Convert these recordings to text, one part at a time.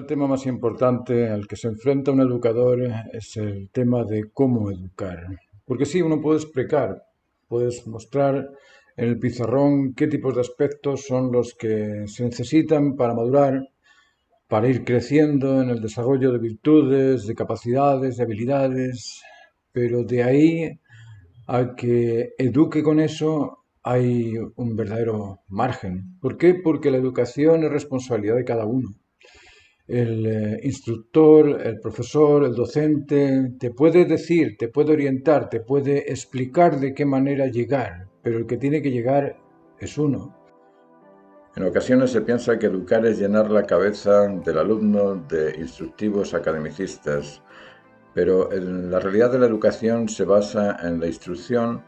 el tema más importante al que se enfrenta un educador es el tema de cómo educar. Porque sí, uno puede explicar, puedes mostrar en el pizarrón qué tipos de aspectos son los que se necesitan para madurar, para ir creciendo en el desarrollo de virtudes, de capacidades, de habilidades, pero de ahí a que eduque con eso hay un verdadero margen. ¿Por qué? Porque la educación es responsabilidad de cada uno. El instructor, el profesor, el docente te puede decir, te puede orientar, te puede explicar de qué manera llegar, pero el que tiene que llegar es uno. En ocasiones se piensa que educar es llenar la cabeza del alumno de instructivos academicistas, pero la realidad de la educación se basa en la instrucción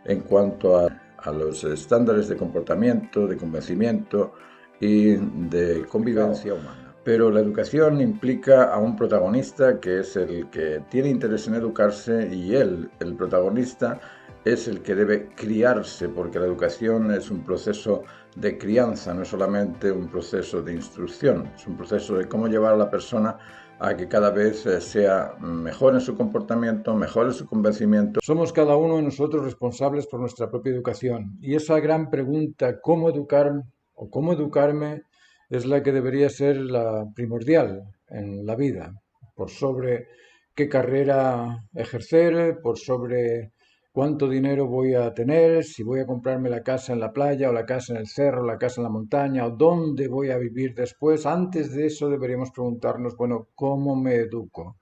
en cuanto a los estándares de comportamiento, de convencimiento y de convivencia humana. Pero la educación implica a un protagonista que es el que tiene interés en educarse y él, el protagonista, es el que debe criarse, porque la educación es un proceso de crianza, no es solamente un proceso de instrucción, es un proceso de cómo llevar a la persona a que cada vez sea mejor en su comportamiento, mejor en su convencimiento. Somos cada uno de nosotros responsables por nuestra propia educación y esa gran pregunta, ¿cómo educar o cómo educarme?, es la que debería ser la primordial en la vida, por sobre qué carrera ejercer, por sobre cuánto dinero voy a tener, si voy a comprarme la casa en la playa o la casa en el cerro, la casa en la montaña o dónde voy a vivir después. Antes de eso deberíamos preguntarnos, bueno, ¿cómo me educo?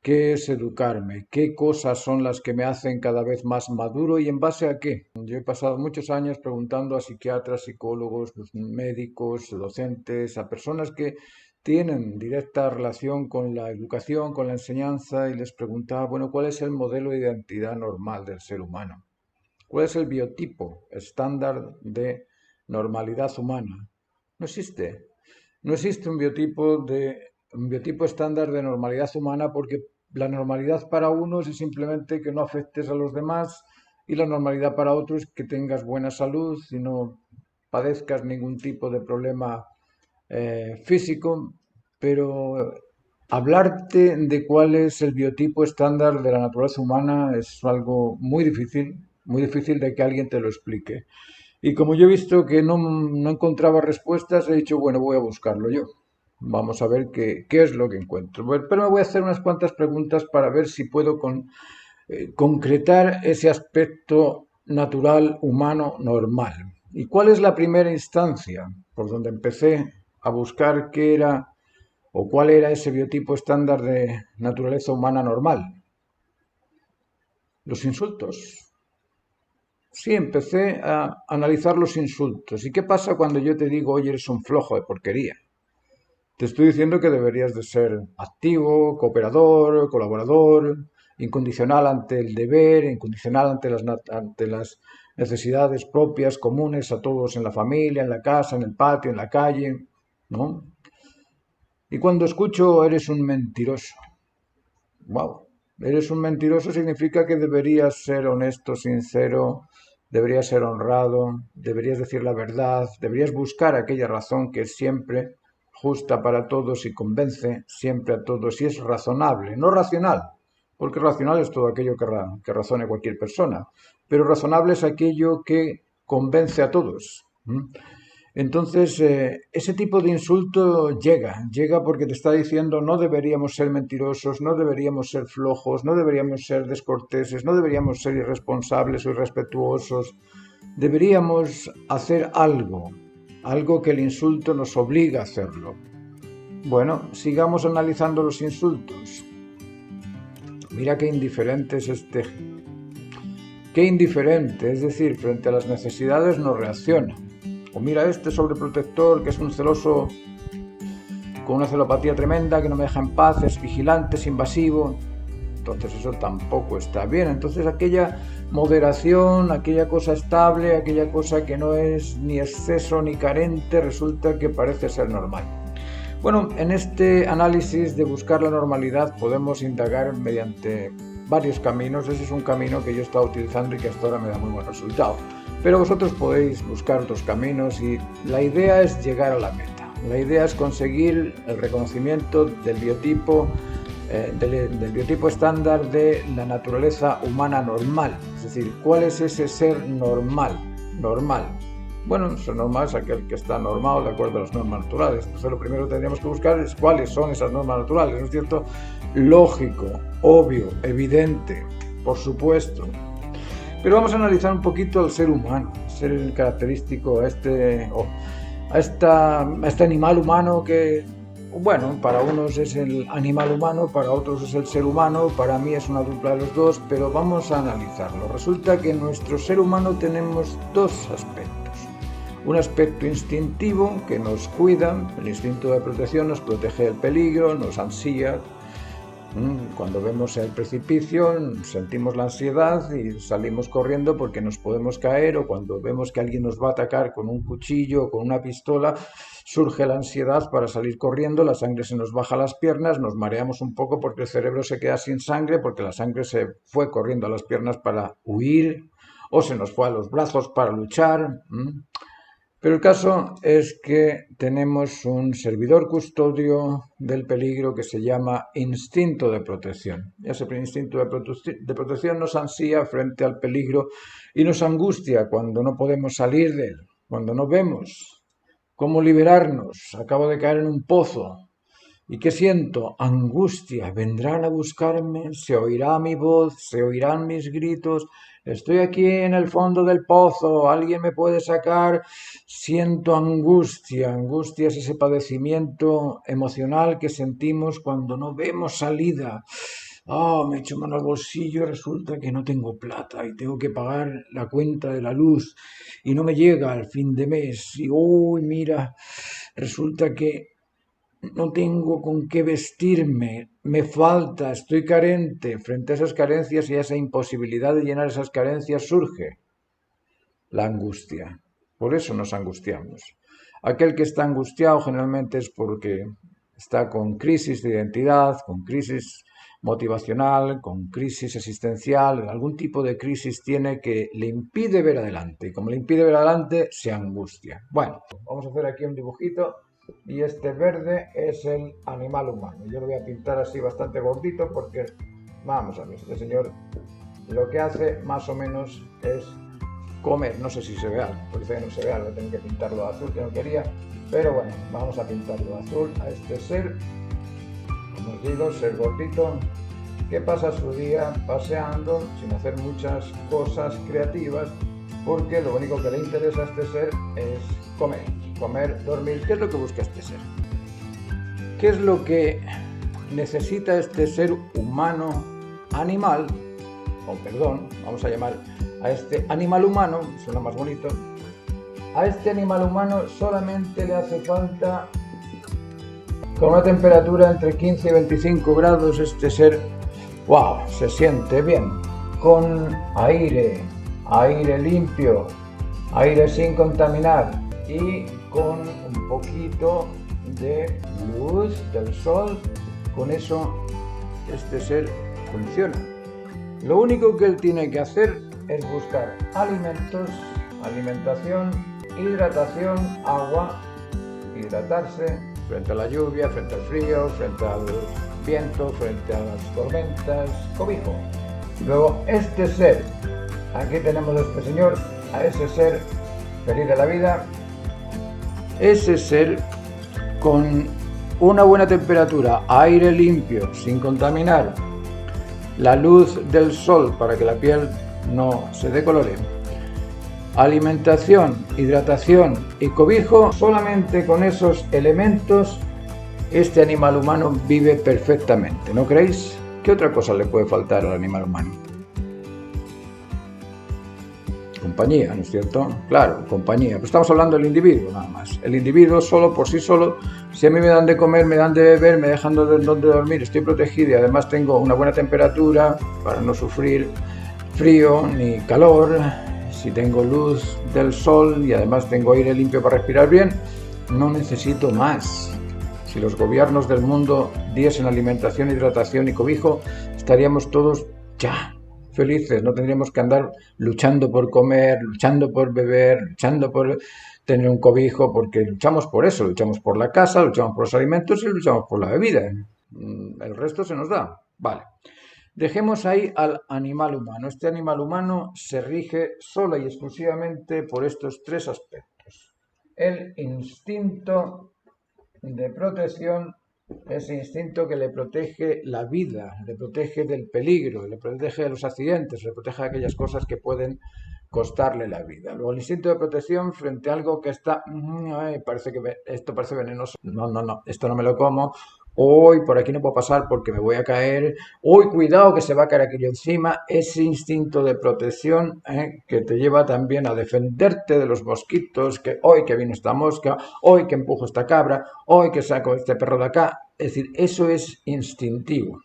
¿Qué es educarme? ¿Qué cosas son las que me hacen cada vez más maduro y en base a qué? Yo he pasado muchos años preguntando a psiquiatras, psicólogos, médicos, docentes, a personas que tienen directa relación con la educación, con la enseñanza y les preguntaba, bueno, ¿cuál es el modelo de identidad normal del ser humano? ¿Cuál es el biotipo estándar de normalidad humana? No existe. No existe un biotipo estándar de normalidad humana porque la normalidad para unos es simplemente que no afectes a los demás y la normalidad para otros es que tengas buena salud y no padezcas ningún tipo de problema físico, pero hablarte de cuál es el biotipo estándar de la naturaleza humana es algo muy difícil de que alguien te lo explique. Y como yo he visto que no encontraba respuestas, he dicho, bueno, voy a buscarlo yo. Vamos a ver qué es lo que encuentro. Bueno, pero me voy a hacer unas cuantas preguntas para ver si puedo concretar ese aspecto natural, humano, normal. ¿Y cuál es la primera instancia por donde empecé a buscar qué era o cuál era ese biotipo estándar de naturaleza humana normal? Los insultos. Sí, empecé a analizar los insultos. ¿Y qué pasa cuando yo te digo, oye, eres un flojo de porquería? Te estoy diciendo que deberías de ser activo, cooperador, colaborador, incondicional ante el deber, incondicional ante las necesidades propias, comunes a todos en la familia, en la casa, en el patio, en la calle, ¿no? Y cuando escucho, eres un mentiroso. Wow. Eres un mentiroso significa que deberías ser honesto, sincero, deberías ser honrado, deberías decir la verdad, deberías buscar aquella razón que es siempre justa para todos y convence siempre a todos y es razonable, no racional, porque racional es todo aquello que razone cualquier persona, pero razonable es aquello que convence a todos. Entonces, ese tipo de insulto llega porque te está diciendo no deberíamos ser mentirosos, no deberíamos ser flojos, no deberíamos ser descorteses, no deberíamos ser irresponsables o irrespetuosos, deberíamos hacer algo que el insulto nos obliga a hacerlo. Bueno, sigamos analizando los insultos. Mira qué indiferente es este. Qué indiferente, es decir, frente a las necesidades no reacciona. O mira este sobreprotector que es un celoso con una celopatía tremenda que no me deja en paz, es vigilante, es invasivo. Entonces eso tampoco está bien. Entonces aquella moderación, aquella cosa estable, aquella cosa que no es ni exceso ni carente, resulta que parece ser normal. Bueno, en este análisis de buscar la normalidad podemos indagar mediante varios caminos. Ese es un camino que yo he estado utilizando y que hasta ahora me da muy buen resultado. Pero vosotros podéis buscar otros caminos y la idea es llegar a la meta. La idea es conseguir el reconocimiento del biotipo estándar de la naturaleza humana normal. Es decir, ¿cuál es ese ser normal? Bueno, ser normal es aquel que está normado de acuerdo a las normas naturales. Entonces lo primero que tendríamos que buscar es cuáles son esas normas naturales, ¿no es cierto? Lógico, obvio, evidente, por supuesto. Pero vamos a analizar un poquito al ser humano, ser característico a este animal humano que, bueno, para unos es el animal humano, para otros es el ser humano, para mí es una dupla de los dos, pero vamos a analizarlo. Resulta que en nuestro ser humano tenemos dos aspectos. Un aspecto instintivo que nos cuida, el instinto de protección nos protege del peligro, nos ansía. Cuando vemos el precipicio sentimos la ansiedad y salimos corriendo porque nos podemos caer, o cuando vemos que alguien nos va a atacar con un cuchillo o con una pistola, surge la ansiedad para salir corriendo, la sangre se nos baja a las piernas, nos mareamos un poco porque el cerebro se queda sin sangre, porque la sangre se fue corriendo a las piernas para huir o se nos fue a los brazos para luchar. Pero el caso es que tenemos un servidor custodio del peligro que se llama instinto de protección. Y ese instinto de protección nos ansía frente al peligro y nos angustia cuando no podemos salir de él, cuando no vemos cómo liberarnos. Acabo de caer en un pozo. ¿Y qué siento? Angustia. ¿Vendrán a buscarme? ¿Se oirá mi voz? ¿Se oirán mis gritos? Estoy aquí en el fondo del pozo, ¿alguien me puede sacar? Siento angustia. Angustia es ese padecimiento emocional que sentimos cuando no vemos salida. Me echo mano al bolsillo y resulta que no tengo plata y tengo que pagar la cuenta de la luz y no me llega al fin de mes. Y mira, resulta que no tengo con qué vestirme, me falta, estoy carente. Frente a esas carencias y a esa imposibilidad de llenar esas carencias surge la angustia. Por eso nos angustiamos. Aquel que está angustiado generalmente es porque está con crisis de identidad, con crisis motivacional, con crisis existencial, algún tipo de crisis tiene que le impide ver adelante. Y como le impide ver adelante, se angustia. Bueno, vamos a hacer aquí un dibujito. Y este verde es el animal humano. Yo lo voy a pintar así bastante gordito porque, vamos a ver, este señor lo que hace más o menos es comer. No sé si se ve algo, parece que no se ve algo, tengo que pintarlo azul, que no quería. Pero bueno, vamos a pintarlo azul a este ser, como os digo, ser gordito, que pasa su día paseando sin hacer muchas cosas creativas, porque lo único que le interesa a este ser es comer, dormir. ¿Qué es lo que busca este ser? ¿Qué es lo que necesita este ser humano animal? Vamos a llamar a este animal humano, suena más bonito. A este animal humano solamente le hace falta, con una temperatura entre 15 y 25 grados, este ser, se siente bien, con aire limpio, aire sin contaminar y con un poquito de luz del sol. Con eso este ser funciona. Lo único que él tiene que hacer es buscar alimentos, alimentación, hidratación, agua, hidratarse frente a la lluvia, frente al frío, frente al viento, frente a las tormentas, cobijo. Luego este ser, aquí tenemos a este señor, a ese ser feliz de la vida, ese ser con una buena temperatura, aire limpio, sin contaminar, la luz del sol para que la piel no se decolore, alimentación, hidratación y cobijo. Solamente con esos elementos este animal humano vive perfectamente, ¿no creéis? ¿Qué otra cosa le puede faltar al animal humano? Compañía, ¿no es cierto? Claro, compañía. Pero estamos hablando del individuo nada más. El individuo solo, por sí solo, si a mí me dan de comer, me dan de beber, me dejan donde dormir, estoy protegido y además tengo una buena temperatura para no sufrir frío ni calor, si tengo luz del sol y además tengo aire limpio para respirar bien, no necesito más. Si los gobiernos del mundo diesen alimentación, hidratación y cobijo, estaríamos todos ya felices, no tendríamos que andar luchando por comer, luchando por beber, luchando por tener un cobijo, porque luchamos por eso, luchamos por la casa, luchamos por los alimentos y luchamos por la bebida. El resto se nos da. Vale. Dejemos ahí al animal humano. Este animal humano se rige sola y exclusivamente por estos tres aspectos. El instinto de protección, ese instinto que le protege la vida, le protege del peligro, le protege de los accidentes, le protege de aquellas cosas que pueden costarle la vida. Luego el instinto de protección frente a algo que está, ay, parece que esto parece venenoso, no, esto no me lo como, hoy por aquí no puedo pasar porque me voy a caer, hoy cuidado que se va a caer aquello encima, ese instinto de protección que te lleva también a defenderte de los mosquitos, que hoy que vino esta mosca, hoy que empujo esta cabra, hoy que saco este perro de acá, es decir, eso es instintivo.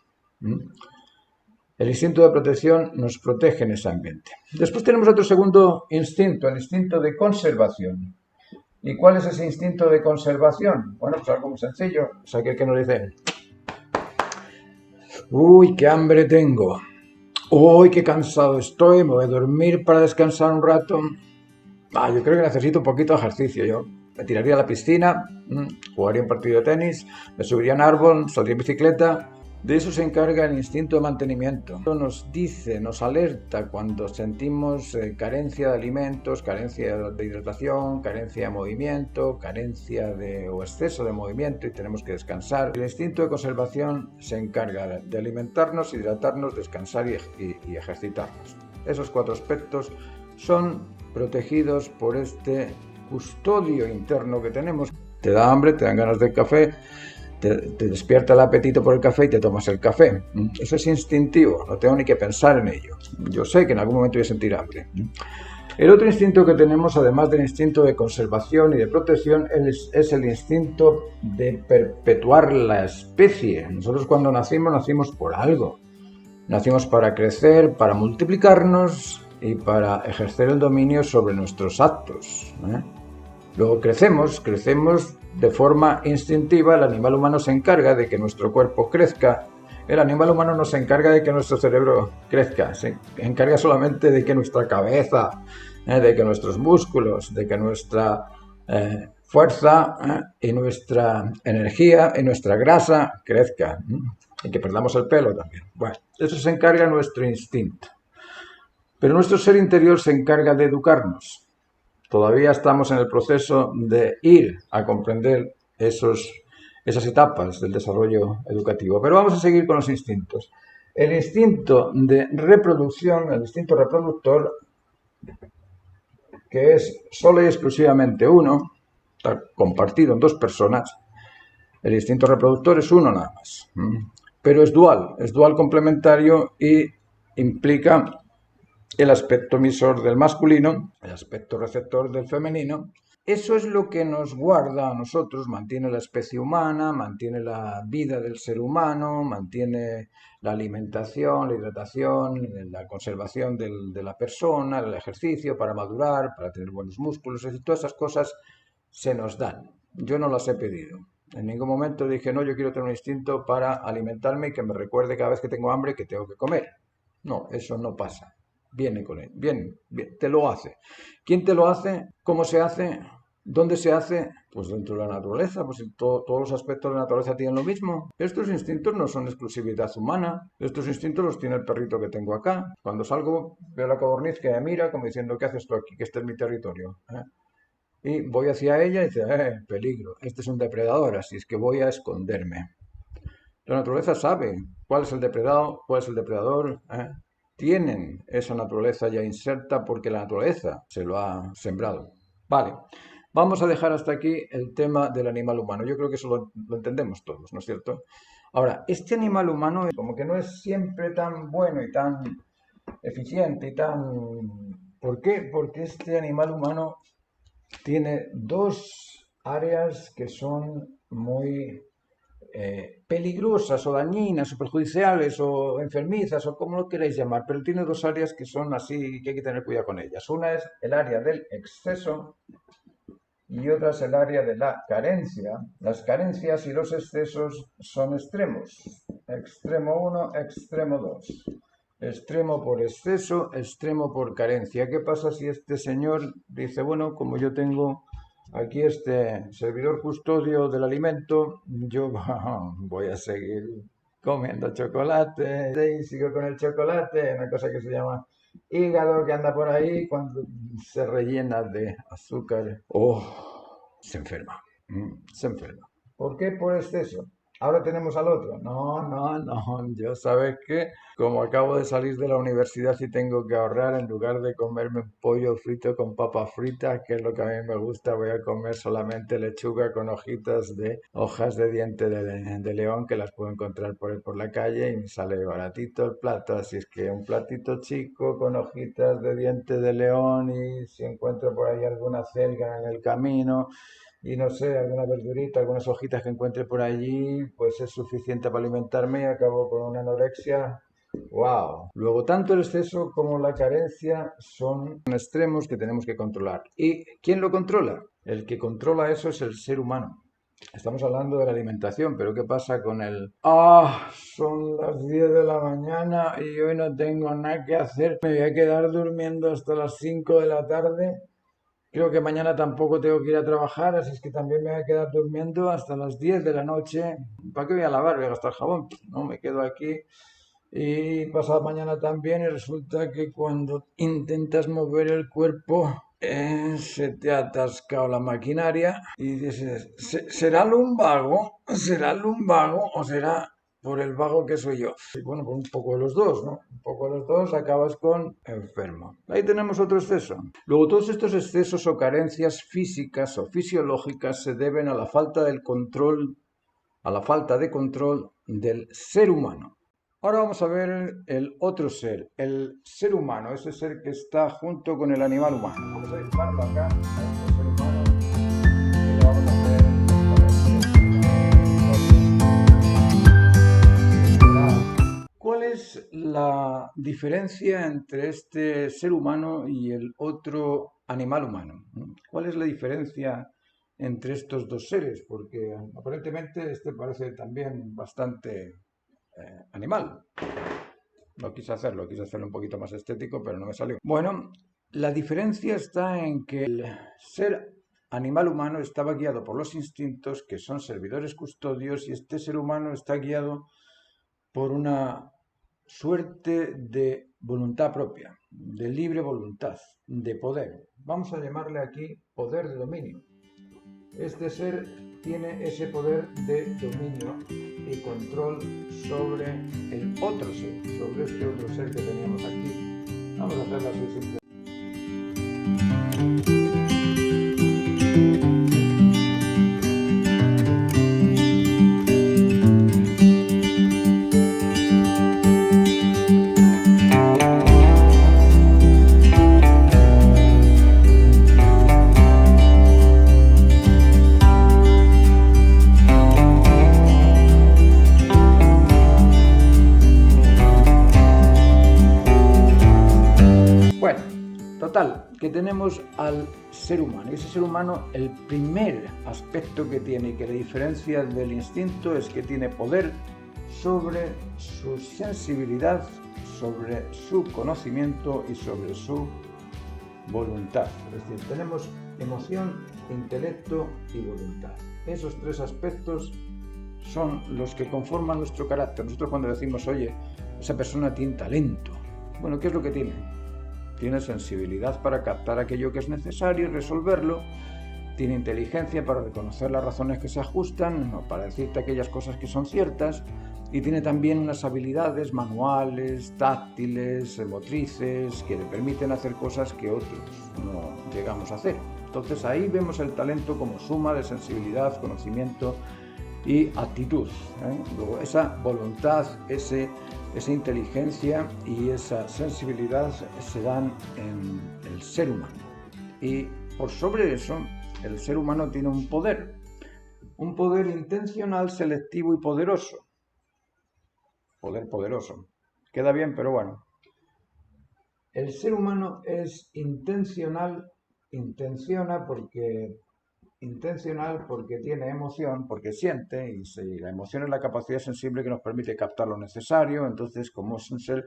El instinto de protección nos protege en ese ambiente. Después tenemos otro segundo instinto, el instinto de conservación. ¿Y cuál es ese instinto de conservación? Bueno, pues algo muy sencillo. Es aquel que nos dice, uy, qué hambre tengo. Uy, qué cansado estoy, me voy a dormir para descansar un rato. Yo creo que necesito un poquito de ejercicio yo. Me tiraría a la piscina, jugaría un partido de tenis, me subiría a un árbol, saldría en bicicleta. De eso se encarga el instinto de mantenimiento. Nos dice, nos alerta cuando sentimos carencia de alimentos, carencia de hidratación, carencia de movimiento, carencia o exceso de movimiento y tenemos que descansar. El instinto de conservación se encarga de alimentarnos, hidratarnos, descansar y ejercitarnos. Esos cuatro aspectos son protegidos por este custodio interno que tenemos. Te da hambre, te dan ganas de café, te despierta el apetito por el café y te tomas el café. Eso es instintivo, no tengo ni que pensar en ello. Yo sé que en algún momento voy a sentir hambre. El otro instinto que tenemos, además del instinto de conservación y de protección, es el instinto de perpetuar la especie. Nosotros cuando nacimos por algo. Nacimos para crecer, para multiplicarnos y para ejercer el dominio sobre nuestros actos. Luego crecemos de forma instintiva, el animal humano se encarga de que nuestro cuerpo crezca, el animal humano no se encarga de que nuestro cerebro crezca, se encarga solamente de que nuestra cabeza, de que nuestros músculos, de que nuestra fuerza y nuestra energía y nuestra grasa crezca y que perdamos el pelo también. Bueno, eso se encarga nuestro instinto. Pero nuestro ser interior se encarga de educarnos. Todavía estamos en el proceso de ir a comprender esas etapas del desarrollo educativo. Pero vamos a seguir con los instintos. El instinto de reproducción, el instinto reproductor, que es solo y exclusivamente uno, está compartido en dos personas. El instinto reproductor es uno nada más. Pero es dual complementario y implica el aspecto emisor del masculino, el aspecto receptor del femenino. Eso es lo que nos guarda a nosotros, mantiene la especie humana, mantiene la vida del ser humano, mantiene la alimentación, la hidratación, la conservación de la persona, el ejercicio para madurar, para tener buenos músculos, es decir, todas esas cosas se nos dan. Yo no las he pedido. En ningún momento dije, no, yo quiero tener un instinto para alimentarme y que me recuerde cada vez que tengo hambre que tengo que comer. No, eso no pasa. Viene con él, bien, te lo hace. ¿Quién te lo hace? ¿Cómo se hace? ¿Dónde se hace? Pues dentro de la naturaleza, pues todos los aspectos de la naturaleza tienen lo mismo. Estos instintos no son exclusividad humana, estos instintos los tiene el perrito que tengo acá. Cuando salgo veo la codorniz que me mira como diciendo, ¿qué haces tú aquí? Que este es mi territorio. Y voy hacia ella y dice, peligro, este es un depredador, así es que voy a esconderme. La naturaleza sabe cuál es el depredado, cuál es el depredador, tienen esa naturaleza ya inserta porque la naturaleza se lo ha sembrado. Vale, vamos a dejar hasta aquí el tema del animal humano. Yo creo que eso lo entendemos todos, ¿no es cierto? Ahora, este animal humano como que no es siempre tan bueno y tan eficiente y tan... ¿Por qué? Porque este animal humano tiene dos áreas que son muy peligrosas o dañinas o perjudiciales o enfermizas o como lo queráis llamar, pero tiene dos áreas que son así que hay que tener cuidado con ellas. Una es el área del exceso y otra es el área de la carencia. Las carencias y los excesos son extremos. Extremo 1, extremo 2. Extremo por exceso, extremo por carencia. ¿Qué pasa si este señor dice, bueno, como yo tengo aquí este servidor custodio del alimento, yo voy a seguir comiendo chocolate y sigo con el chocolate, una cosa que se llama hígado que anda por ahí cuando se rellena de azúcar, se enferma, se enferma. ¿Por qué? Por exceso. Ahora tenemos al otro. No, yo sabes que como acabo de salir de la universidad y tengo que ahorrar, en lugar de comerme un pollo frito con papas fritas, que es lo que a mí me gusta, voy a comer solamente lechuga con hojitas de hojas de diente de león, que las puedo encontrar por ahí por la calle y me sale baratito el plato. Así es que un platito chico con hojitas de diente de león, y si encuentro por ahí alguna acelga en el camino y no sé, alguna verdurita, algunas hojitas que encuentre por allí, pues es suficiente para alimentarme y acabo con una anorexia. ¡Wow! Luego, tanto el exceso como la carencia son extremos que tenemos que controlar. ¿Y quién lo controla? El que controla eso es el ser humano. Estamos hablando de la alimentación, pero ¿qué pasa con el... Son las 10 de la mañana y hoy no tengo nada que hacer, me voy a quedar durmiendo hasta las 5 de la tarde. Creo que mañana tampoco tengo que ir a trabajar, así es que también me voy a quedar durmiendo hasta las 10 de la noche. ¿Para qué voy a lavar? Voy a gastar jabón. No, me quedo aquí. Y pasado mañana también, y resulta que cuando intentas mover el cuerpo, se te ha atascado la maquinaria y dices, ¿será lumbago? ¿Será lumbago o será por el vago que soy yo? Y bueno, pues un poco de los dos, ¿no? Un poco de los dos, acabas con enfermo. Ahí tenemos otro exceso. Luego, todos estos excesos o carencias físicas o fisiológicas se deben a la falta del control, a la falta de control del ser humano. Ahora vamos a ver el otro ser, el ser humano, ese ser que está junto con el animal humano. Vamos a dibujarlo acá, a este ser humano, y lo vamos a hacer. ¿Cuál es la diferencia entre este ser humano y el otro animal humano? ¿Cuál es la diferencia entre estos dos seres? Porque aparentemente este parece también bastante animal. No quise hacerlo un poquito más estético, pero no me salió. Bueno, la diferencia está en que el ser animal humano estaba guiado por los instintos, que son servidores custodios, y este ser humano está guiado por una suerte de voluntad propia, de libre voluntad, de poder. Vamos a llamarle aquí poder de dominio. Este ser tiene ese poder de dominio y control sobre el otro ser, sobre este otro ser que teníamos aquí. Vamos a hacerlo así simple. Total, que tenemos al ser humano. Y ese ser humano, el primer aspecto que tiene y que le diferencia del instinto es que tiene poder sobre su sensibilidad, sobre su conocimiento y sobre su voluntad. Es decir, tenemos emoción, intelecto y voluntad. Esos tres aspectos son los que conforman nuestro carácter. Nosotros cuando decimos, oye, esa persona tiene talento, bueno, ¿qué es lo que tiene? Tiene sensibilidad para captar aquello que es necesario y resolverlo. Tiene inteligencia para reconocer las razones que se ajustan, o para decirte aquellas cosas que son ciertas. Y tiene también unas habilidades manuales, táctiles, motrices, que le permiten hacer cosas que otros no llegamos a hacer. Entonces ahí vemos el talento como suma de sensibilidad, conocimiento y actitud. Luego esa voluntad, esa inteligencia y esa sensibilidad se dan en el ser humano. Y por sobre eso, el ser humano tiene un poder intencional, selectivo y poderoso. Poder poderoso. Queda bien, pero bueno. El ser humano es intencional porque tiene emoción, porque siente, y la emoción es la capacidad sensible que nos permite captar lo necesario. Entonces, como es un ser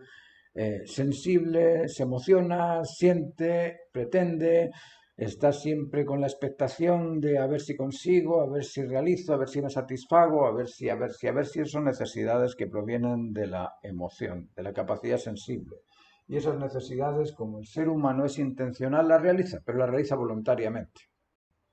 sensible, se emociona, siente, pretende, está siempre con la expectación de a ver si consigo, a ver si realizo, a ver si me satisfago, a ver si son necesidades que provienen de la emoción, de la capacidad sensible. Y esas necesidades, como el ser humano es intencional, las realiza, pero las realiza voluntariamente.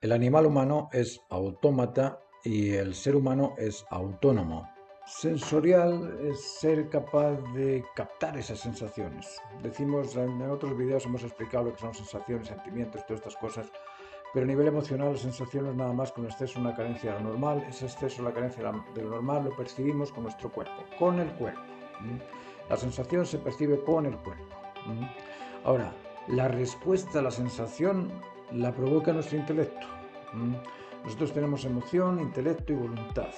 El animal humano es autómata y el ser humano es autónomo. Sensorial es ser capaz de captar esas sensaciones. Decimos, en otros vídeos hemos explicado lo que son sensaciones, sentimientos, todas estas cosas, pero a nivel emocional la sensación no es nada más que un exceso, una carencia de lo normal. Ese exceso, la carencia de lo normal lo percibimos con nuestro cuerpo, con el cuerpo. La sensación se percibe con el cuerpo. Ahora, la respuesta a la sensación la provoca nuestro intelecto. Nosotros tenemos emoción, intelecto y voluntad.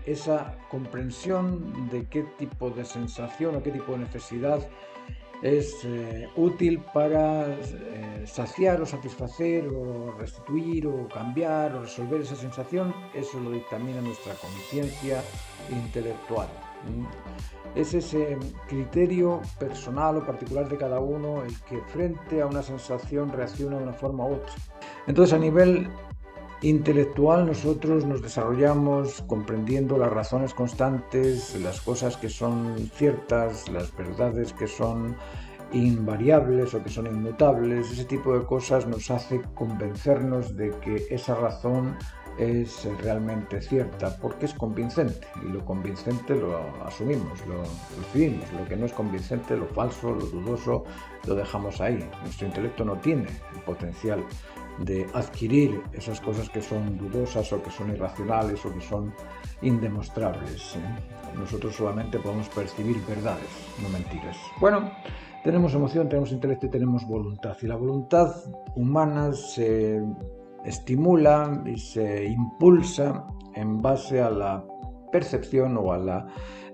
Esa comprensión de qué tipo de sensación o qué tipo de necesidad es útil para saciar o satisfacer o restituir o cambiar o resolver esa sensación, eso lo dictamina nuestra conciencia intelectual. Es ese criterio personal o particular de cada uno el que frente a una sensación reacciona de una forma u otra. Entonces, a nivel intelectual nosotros nos desarrollamos comprendiendo las razones constantes, las cosas que son ciertas, las verdades que son invariables o que son inmutables. Ese tipo de cosas nos hace convencernos de que esa razón es realmente cierta porque es convincente, y lo convincente lo asumimos, lo recibimos. Lo que no es convincente, lo falso, lo dudoso, lo dejamos ahí. Nuestro intelecto no tiene el potencial de adquirir esas cosas que son dudosas o que son irracionales o que son indemostrables. Nosotros solamente podemos percibir verdades, no mentiras. Bueno, tenemos emoción, tenemos intelecto y tenemos voluntad. Y la voluntad humana se estimula y se impulsa en base a la percepción o a la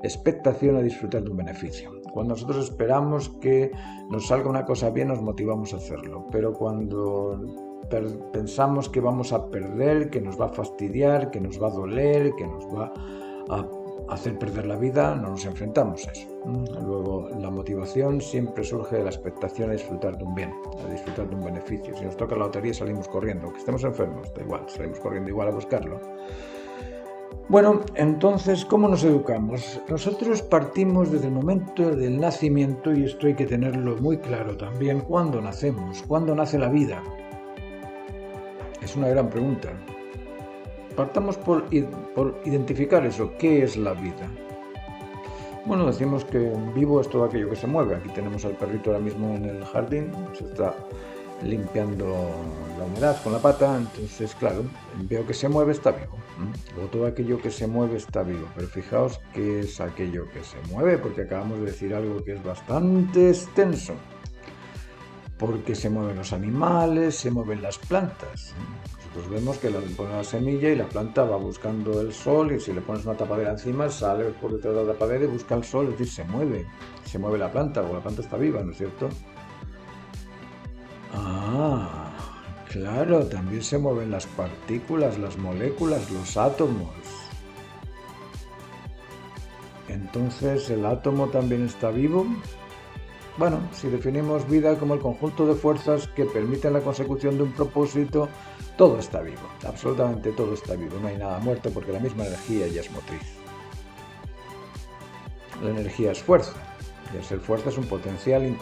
expectación a disfrutar de un beneficio. Cuando nosotros esperamos que nos salga una cosa bien, nos motivamos a hacerlo, pero cuando pensamos que vamos a perder, que nos va a fastidiar, que nos va a doler, que nos va a hacer perder la vida, no nos enfrentamos a eso. Luego, la motivación siempre surge de la expectación a disfrutar de un bien, a disfrutar de un beneficio. Si nos toca la lotería, salimos corriendo, aunque estemos enfermos, da igual, salimos corriendo igual a buscarlo. Bueno, entonces, ¿cómo nos educamos? Nosotros partimos desde el momento del nacimiento, y esto hay que tenerlo muy claro también, ¿cuándo nacemos? ¿Cuándo nace la vida? Es una gran pregunta. Partamos por identificar eso, ¿qué es la vida? Bueno, decimos que vivo es todo aquello que se mueve. Aquí tenemos al perrito ahora mismo en el jardín, se está limpiando la humedad con la pata, entonces claro, veo que se mueve, está vivo. O todo aquello que se mueve está vivo, pero fijaos qué es aquello que se mueve, porque acabamos de decir algo que es bastante extenso. Porque se mueven los animales, se mueven las plantas. Nosotros vemos que le pones la semilla y la planta va buscando el sol, y si le pones una tapadera encima, sale por detrás de la tapadera y busca el sol, es decir, se mueve la planta, o la planta está viva, ¿no es cierto? Ah, claro, también se mueven las partículas, las moléculas, los átomos. Entonces, ¿el átomo también está vivo? Bueno, si definimos vida como el conjunto de fuerzas que permiten la consecución de un propósito, todo está vivo, absolutamente todo está vivo, no hay nada muerto porque la misma energía ya es motriz. La energía es fuerza, y al ser fuerza es un potencial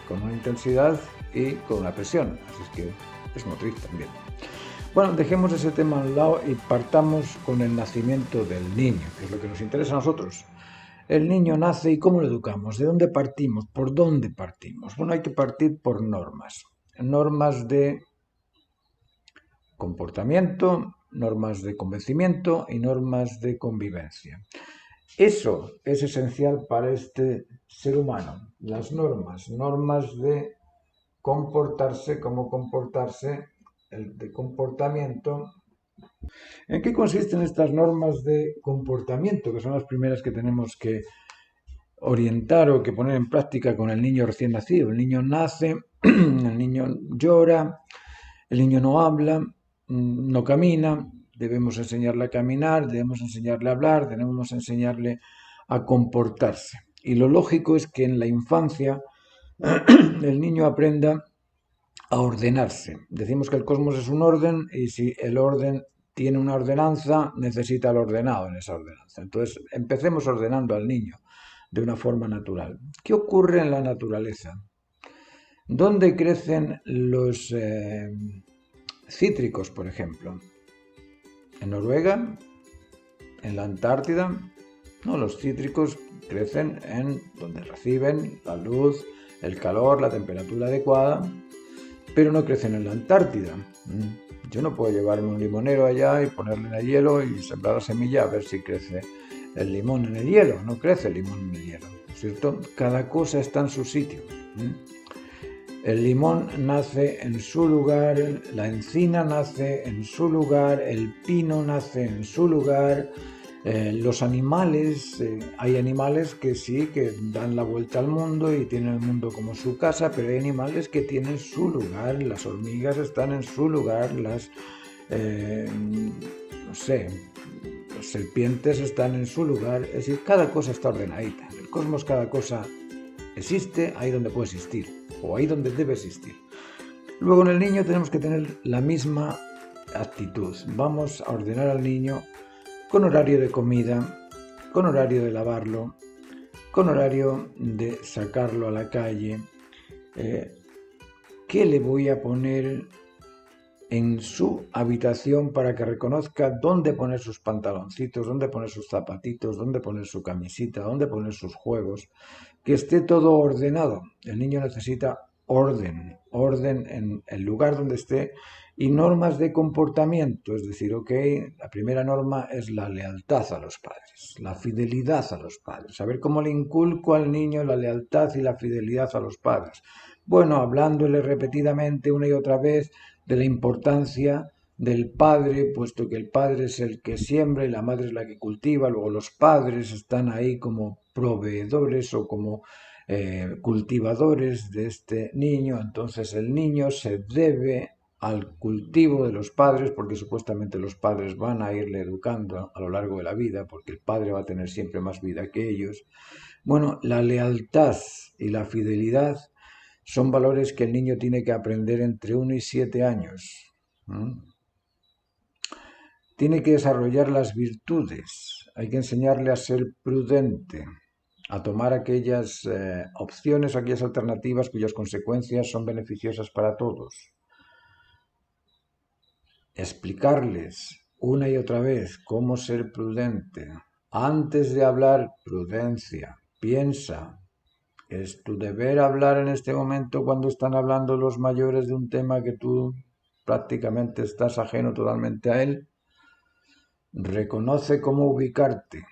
con una intensidad y con una presión, así es que es motriz también. Bueno, dejemos ese tema a un lado y partamos con el nacimiento del niño, que es lo que nos interesa a nosotros. El niño nace y ¿cómo lo educamos? ¿De dónde partimos? ¿Por dónde partimos? Bueno, hay que partir por normas. Normas de comportamiento, normas de convencimiento y normas de convivencia. Eso es esencial para este ser humano. Las normas de comportarse, cómo comportarse, el de comportamiento. ¿En qué consisten estas normas de comportamiento? Que son las primeras que tenemos que orientar o que poner en práctica con el niño recién nacido. El niño nace, el niño llora, el niño no habla, no camina, debemos enseñarle a caminar, debemos enseñarle a hablar, debemos enseñarle a comportarse. Y lo lógico es que en la infancia el niño aprenda a ordenarse. Decimos que el cosmos es un orden y si el orden tiene una ordenanza, necesita el ordenado en esa ordenanza. Entonces, empecemos ordenando al niño de una forma natural. ¿Qué ocurre en la naturaleza? ¿Dónde crecen los cítricos, por ejemplo? ¿En Noruega? ¿En la Antártida? No, los cítricos crecen en donde reciben la luz, el calor, la temperatura adecuada, pero no crecen en la Antártida. Yo no puedo llevarme un limonero allá y ponerle en el hielo y sembrar la semilla a ver si crece el limón en el hielo. No crece el limón en el hielo, ¿cierto? Cada cosa está en su sitio. El limón nace en su lugar, la encina nace en su lugar, el pino nace en su lugar. Los animales, hay animales que sí, que dan la vuelta al mundo y tienen el mundo como su casa, pero hay animales que tienen su lugar, las hormigas están en su lugar, las, no sé, las serpientes están en su lugar, es decir, cada cosa está ordenadita. En el cosmos cada cosa existe ahí donde puede existir, o ahí donde debe existir. Luego en el niño tenemos que tener la misma actitud. Vamos a ordenar al niño con horario de comida, con horario de lavarlo, con horario de sacarlo a la calle. ¿Qué le voy a poner en su habitación para que reconozca dónde poner sus pantaloncitos, dónde poner sus zapatitos, dónde poner su camisita, dónde poner sus juegos? Que esté todo ordenado. El niño necesita orden en el lugar donde esté y normas de comportamiento, es decir, la primera norma es la lealtad a los padres, la fidelidad a los padres, saber cómo le inculco al niño la lealtad y la fidelidad a los padres. Bueno, hablándole repetidamente una y otra vez de la importancia del padre, puesto que el padre es el que siembra y la madre es la que cultiva, luego los padres están ahí como proveedores o como cultivadores de este niño, entonces el niño se debe al cultivo de los padres, porque supuestamente los padres van a irle educando a lo largo de la vida, porque el padre va a tener siempre más vida que ellos. Bueno, la lealtad y la fidelidad son valores que el niño tiene que aprender entre 1 y 7 años. Tiene que desarrollar las virtudes, hay que enseñarle a ser prudente, a tomar aquellas opciones, aquellas alternativas cuyas consecuencias son beneficiosas para todos. Explicarles una y otra vez cómo ser prudente. Antes de hablar, prudencia. Piensa. Es tu deber hablar en este momento cuando están hablando los mayores de un tema que tú prácticamente estás ajeno totalmente a él. Reconoce cómo ubicarte.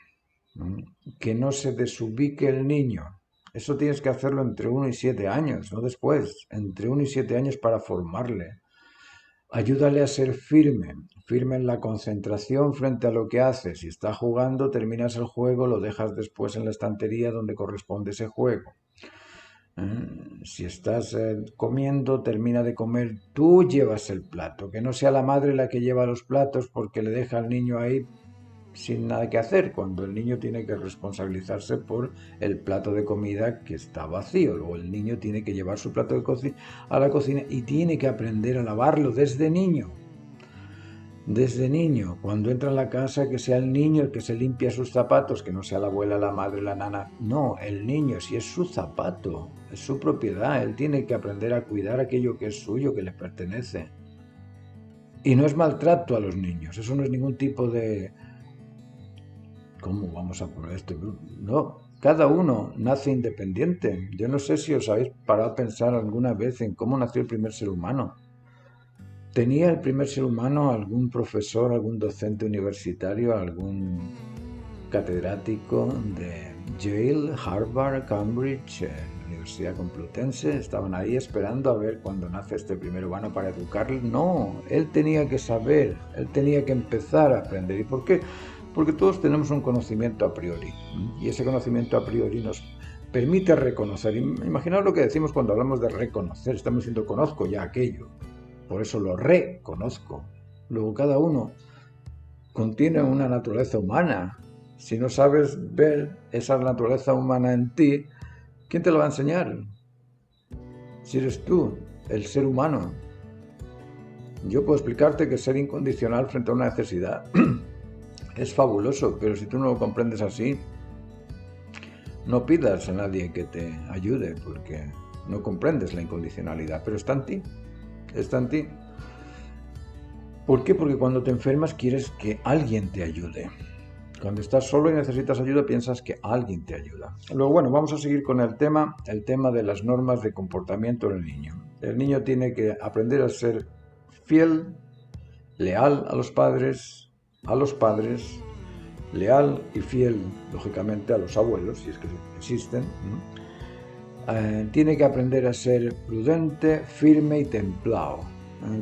Que no se desubique el niño. Eso tienes que hacerlo entre 1 y 7 años, no después. Entre 1 y 7 años para formarle. Ayúdale a ser firme en la concentración frente a lo que hace. Si está jugando, terminas el juego, lo dejas después en la estantería donde corresponde ese juego. Si estás comiendo, termina de comer, tú llevas el plato, que no sea la madre la que lleva los platos porque le deja al niño ahí sin nada que hacer, cuando el niño tiene que responsabilizarse por el plato de comida que está vacío. Luego el niño tiene que llevar su plato a la cocina y tiene que aprender a lavarlo desde niño. Desde niño, cuando entra en la casa, que sea el niño el que se limpia sus zapatos, que no sea la abuela, la madre, la nana. No, el niño, si es su zapato, es su propiedad, él tiene que aprender a cuidar aquello que es suyo, que le pertenece. Y no es maltrato a los niños, eso no es ningún tipo de... ¿Cómo vamos a poner esto? No, cada uno nace independiente. Yo no sé si os habéis parado a pensar alguna vez en cómo nació el primer ser humano. ¿Tenía el primer ser humano algún profesor, algún docente universitario, algún catedrático de Yale, Harvard, Cambridge, Universidad Complutense? Estaban ahí esperando a ver cuándo nace este primer humano para educarle. No, él tenía que saber, él tenía que empezar a aprender. ¿Y por qué? Porque todos tenemos un conocimiento a priori, y ese conocimiento a priori nos permite reconocer. Imaginaos lo que decimos cuando hablamos de reconocer, estamos diciendo conozco ya aquello, por eso lo reconozco. Luego cada uno contiene una naturaleza humana, Si no sabes ver esa naturaleza humana en ti, ¿quién te lo va a enseñar? Si eres tú, el ser humano. Yo puedo explicarte que ser incondicional frente a una necesidad es fabuloso, pero si tú no lo comprendes así, no pidas a nadie que te ayude, porque no comprendes la incondicionalidad, pero está en ti, está en ti. ¿Por qué? Porque cuando te enfermas quieres que alguien te ayude. Cuando estás solo y necesitas ayuda, piensas que alguien te ayuda. Luego, bueno, vamos a seguir con el tema de las normas de comportamiento del niño. El niño tiene que aprender a ser fiel, leal a los padres, leal y fiel, lógicamente, a los abuelos, si es que existen. Tiene que aprender a ser prudente, firme y templado.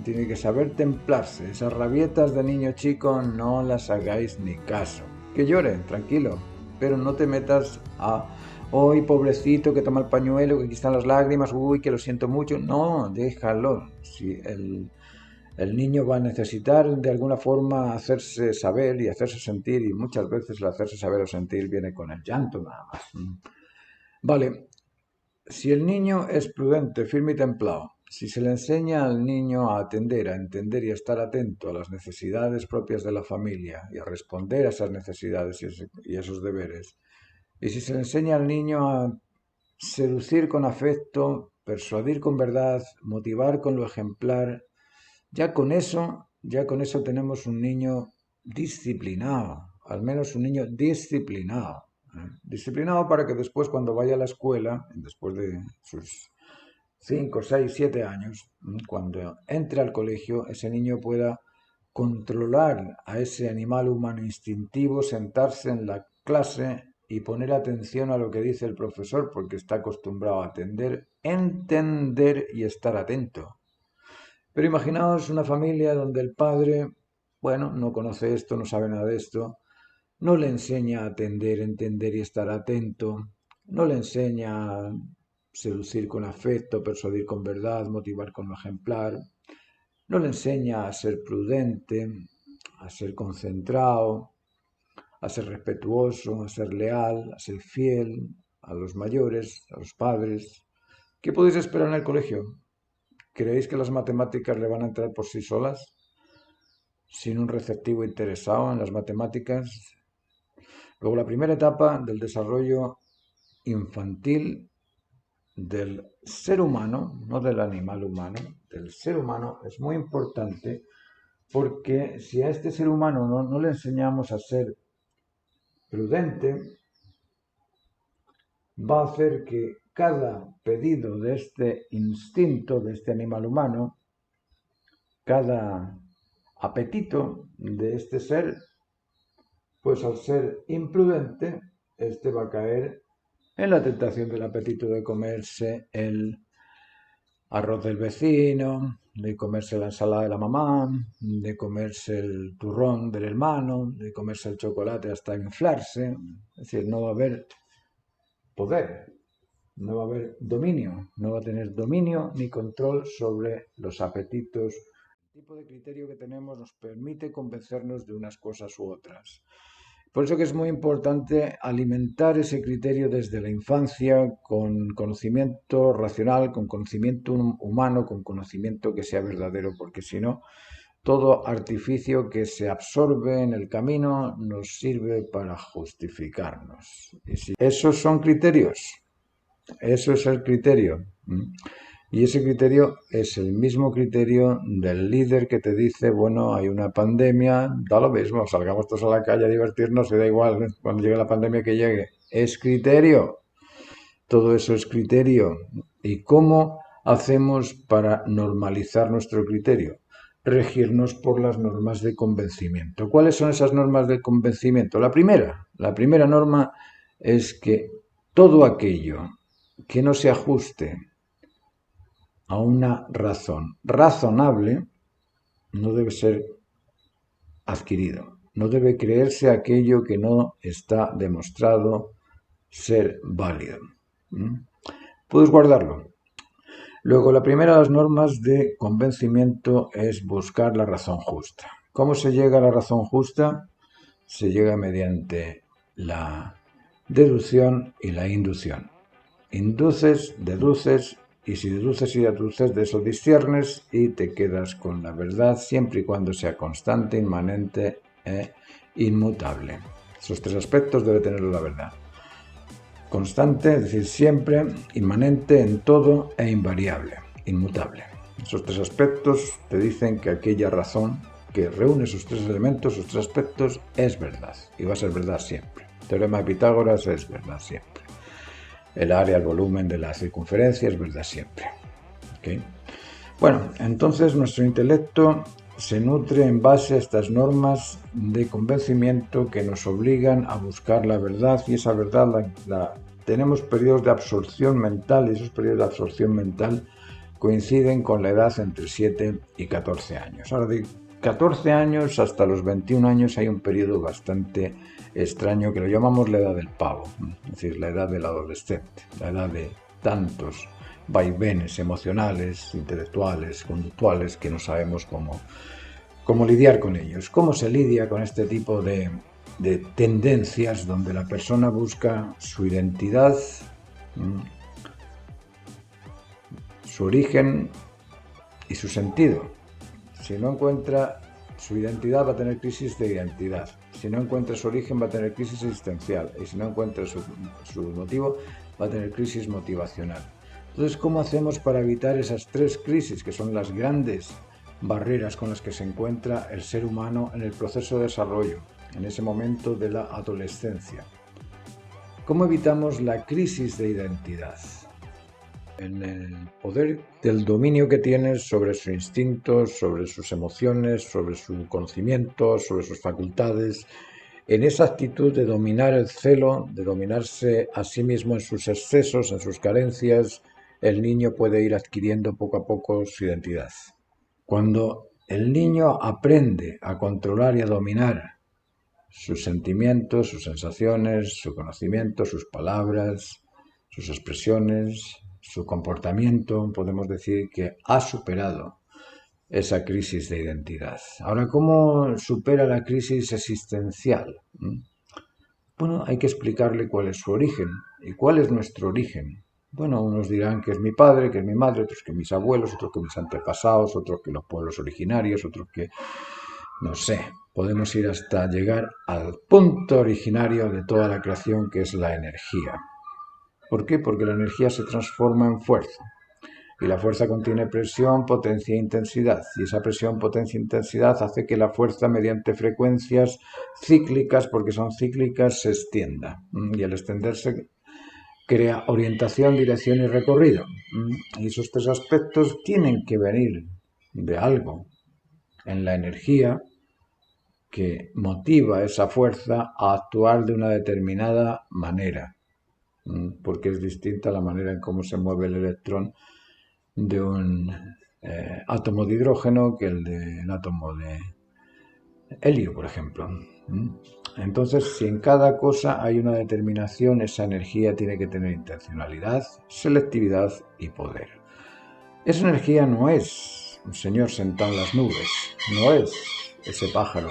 Tiene que saber templarse. Esas rabietas de niño chico no las hagáis ni caso. Que llore, tranquilo, pero no te metas a hoy pobrecito que toma el pañuelo, que aquí están las lágrimas, uy, que lo siento mucho. No, déjalo. Si el niño va a necesitar de alguna forma hacerse saber y hacerse sentir, y muchas veces el hacerse saber o sentir viene con el llanto nada más. Vale, si el niño es prudente, firme y templado, si se le enseña al niño a atender, a entender y a estar atento a las necesidades propias de la familia y a responder a esas necesidades y esos deberes, y si se le enseña al niño a seducir con afecto, persuadir con verdad, motivar con lo ejemplar, ya con eso tenemos un niño disciplinado, al menos un niño disciplinado. Disciplinado para que después cuando vaya a la escuela, después de sus 5, 6, 7 años, cuando entre al colegio, ese niño pueda controlar a ese animal humano instintivo, sentarse en la clase y poner atención a lo que dice el profesor porque está acostumbrado a atender, entender y estar atento. Pero imaginaos una familia donde el padre, bueno, no conoce esto, no sabe nada de esto, no le enseña a atender, entender y estar atento, no le enseña a seducir con afecto, persuadir con verdad, motivar con lo ejemplar, no le enseña a ser prudente, a ser concentrado, a ser respetuoso, a ser leal, a ser fiel a los mayores, a los padres. ¿Qué podéis esperar en el colegio? ¿Creéis que las matemáticas le van a entrar por sí solas? Sin un receptivo interesado en las matemáticas. Luego, la primera etapa del desarrollo infantil del ser humano, no del animal humano, del ser humano, es muy importante porque si a este ser humano no le enseñamos a ser prudente, va a hacer que cada pedido de este instinto, de este animal humano, cada apetito de este ser, pues al ser imprudente, este va a caer en la tentación del apetito de comerse el arroz del vecino, de comerse la ensalada de la mamá, de comerse el turrón del hermano, de comerse el chocolate hasta inflarse. Es decir, no va a haber poder, no va a haber dominio, no va a tener dominio ni control sobre los apetitos. El tipo de criterio que tenemos nos permite convencernos de unas cosas u otras. Por eso que es muy importante alimentar ese criterio desde la infancia con conocimiento racional, con conocimiento humano, con conocimiento que sea verdadero, porque si no, todo artificio que se absorbe en el camino nos sirve para justificarnos. Y si esos son criterios, eso es el criterio. Y ese criterio es el mismo criterio del líder que te dice, bueno, hay una pandemia, da lo mismo, salgamos todos a la calle a divertirnos y da igual cuando llegue la pandemia que llegue. Es criterio. Todo eso es criterio. ¿Y cómo hacemos para normalizar nuestro criterio? Regirnos por las normas de convencimiento. ¿Cuáles son esas normas de convencimiento? La primera norma es que todo aquello que no se ajuste a una razón razonable no debe ser adquirido. No debe creerse aquello que no está demostrado ser válido. Puedes guardarlo. Luego, la primera de las normas de convencimiento es buscar la razón justa. ¿Cómo se llega a la razón justa? Se llega mediante la deducción y la inducción. Induces, deduces, y si deduces y deduces, de eso disciernes y te quedas con la verdad siempre y cuando sea constante, inmanente e inmutable. Esos tres aspectos debe tener la verdad. Constante, es decir, siempre, inmanente en todo e invariable, inmutable. Esos tres aspectos te dicen que aquella razón que reúne esos tres elementos, esos tres aspectos, es verdad y va a ser verdad siempre. El teorema de Pitágoras es verdad siempre. El área, el volumen de la circunferencia es verdad siempre. ¿Okay? Bueno, entonces nuestro intelecto se nutre en base a estas normas de convencimiento que nos obligan a buscar la verdad, y esa verdad tenemos periodos de absorción mental, y esos periodos de absorción mental coinciden con la edad entre 7 y 14 años. Ahora, de 14 años hasta los 21 años hay un periodo bastante extraño que lo llamamos la edad del pavo, es decir, la edad del adolescente, la edad de tantos vaivenes emocionales, intelectuales, conductuales, que no sabemos cómo lidiar con ellos. ¿Cómo se lidia con este tipo de tendencias donde la persona busca su identidad, su origen y su sentido? Si no encuentra su identidad, va a tener crisis de identidad. Si no encuentra su origen, va a tener crisis existencial. Y si no encuentra su motivo, va a tener crisis motivacional. Entonces, ¿cómo hacemos para evitar esas tres crisis, que son las grandes barreras con las que se encuentra el ser humano en el proceso de desarrollo, en ese momento de la adolescencia? ¿Cómo evitamos la crisis de identidad? En el poder del dominio que tienes sobre sus instintos, sobre sus emociones, sobre su conocimiento, sobre sus facultades, en esa actitud de dominar el celo, de dominarse a sí mismo en sus excesos, en sus carencias, el niño puede ir adquiriendo poco a poco su identidad. Cuando el niño aprende a controlar y a dominar sus sentimientos, sus sensaciones, su conocimiento, sus palabras, sus expresiones, su comportamiento, podemos decir que ha superado esa crisis de identidad. Ahora, ¿cómo supera la crisis existencial? Bueno, hay que explicarle cuál es su origen y cuál es nuestro origen. Bueno, unos dirán que es mi padre, que es mi madre, otros que mis abuelos, otros que mis antepasados, otros que los pueblos originarios, otros que, no sé, podemos ir hasta llegar al punto originario de toda la creación, que es la energía. ¿Por qué? Porque la energía se transforma en fuerza. Y la fuerza contiene presión, potencia e intensidad. Y esa presión, potencia e intensidad hace que la fuerza, mediante frecuencias cíclicas, porque son cíclicas, se extienda. Y al extenderse crea orientación, dirección y recorrido. Y esos tres aspectos tienen que venir de algo en la energía que motiva esa fuerza a actuar de una determinada manera, porque es distinta la manera en cómo se mueve el electrón de un átomo de hidrógeno que el del átomo de helio, por ejemplo. Entonces, si en cada cosa hay una determinación, esa energía tiene que tener intencionalidad, selectividad y poder. Esa energía no es un señor sentado en las nubes, no es ese pájaro,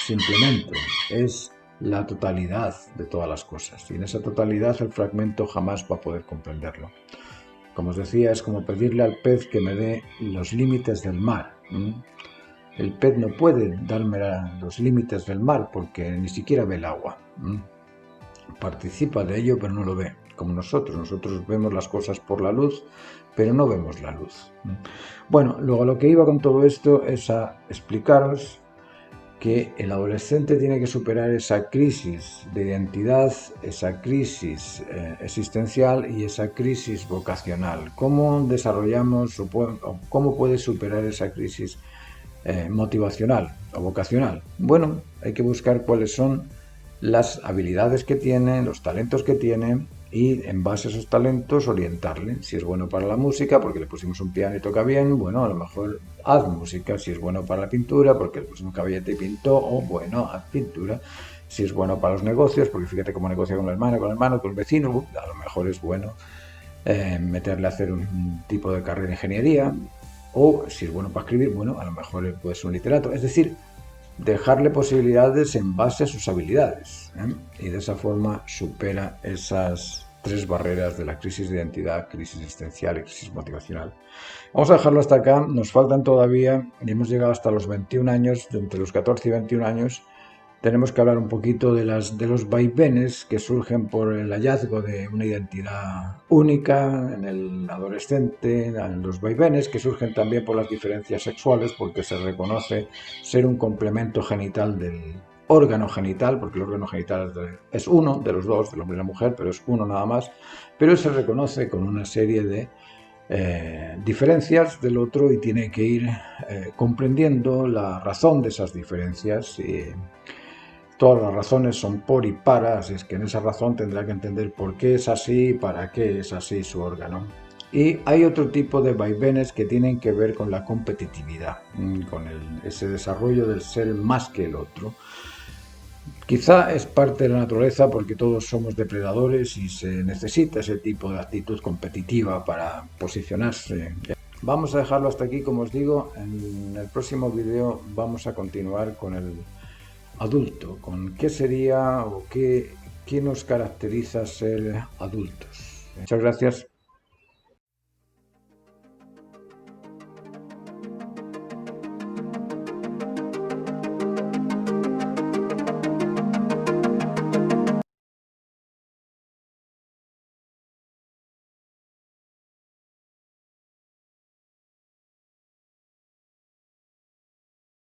simplemente es la totalidad de todas las cosas. Y en esa totalidad el fragmento jamás va a poder comprenderlo. Como os decía, es como pedirle al pez que me dé los límites del mar. El pez no puede darme los límites del mar porque ni siquiera ve el agua. Participa de ello, pero no lo ve. Como nosotros vemos las cosas por la luz, pero no vemos la luz. Bueno, luego lo que iba con todo esto es a explicaros que el adolescente tiene que superar esa crisis de identidad, esa crisis existencial y esa crisis vocacional. ¿Cómo desarrollamos o cómo puede superar esa crisis motivacional o vocacional? Bueno, hay que buscar cuáles son las habilidades que tiene, los talentos que tiene, y en base a esos talentos orientarle. Si es bueno para la música, porque le pusimos un piano y toca bien, bueno, a lo mejor haz música. Si es bueno para la pintura, porque le pusimos un caballete y pintó, o bueno, haz pintura. Si es bueno para los negocios, porque fíjate cómo negocia con el hermano, con el vecino, a lo mejor es bueno meterle a hacer un tipo de carrera de ingeniería. O si es bueno para escribir, bueno, a lo mejor puede ser un literato. Es decir, dejarle posibilidades en base a sus habilidades, ¿eh? Y de esa forma supera esas tres barreras de la crisis de identidad, crisis existencial y crisis motivacional. Vamos a dejarlo hasta acá, nos faltan todavía, y hemos llegado hasta los 21 años, entre los 14 y 21 años, tenemos que hablar un poquito de los vaivenes que surgen por el hallazgo de una identidad única en el adolescente, en los vaivenes que surgen también por las diferencias sexuales, porque se reconoce ser un complemento genital del órgano genital, porque el órgano genital es uno de los dos, del hombre y la mujer, pero es uno nada más, pero se reconoce con una serie de diferencias del otro y tiene que ir comprendiendo la razón de esas diferencias. Todas las razones son por y para, así es que en esa razón tendrá que entender por qué es así y para qué es así su órgano. Y hay otro tipo de vaivenes que tienen que ver con la competitividad, con ese desarrollo del ser más que el otro. Quizá es parte de la naturaleza porque todos somos depredadores y se necesita ese tipo de actitud competitiva para posicionarse. Vamos a dejarlo hasta aquí, como os digo. En el próximo vídeo vamos a continuar con el adulto, con qué sería o qué nos caracteriza ser adultos. Muchas gracias.